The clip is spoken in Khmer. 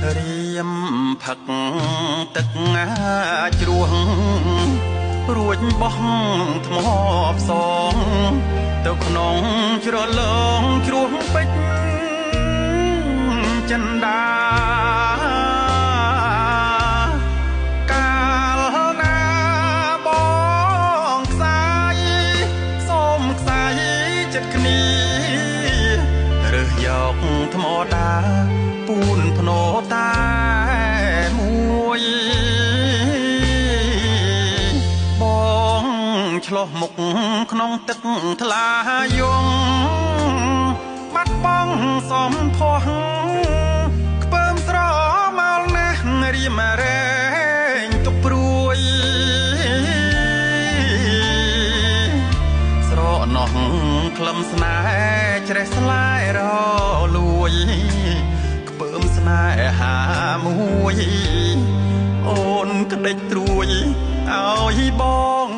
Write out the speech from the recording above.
រៀមផឹកទឹកជ្រោះរួចបោះថ្មផ្សងទៅក្នុងជ្រលងជ្រោះពេជ្រចិន្តាកាលណាបងខ្សាយសូមខ្សាយចិត្តគ្នារើសយកថ្មតាពូនភ្នោតាមួយបងឆ្លោះមុខក្នុងទឹកថ្លាយងបាត់បង់សំផស្សខ្ពើមស្រមកណាស់រៀមរែងទុកព្រួយស្រកណោះក្លឹមស្នេហ៍ច្រេះស្លាយរលួយខ្ពើមស្នេហាមួយអូនក្ដិចត្រួយឲ្យបង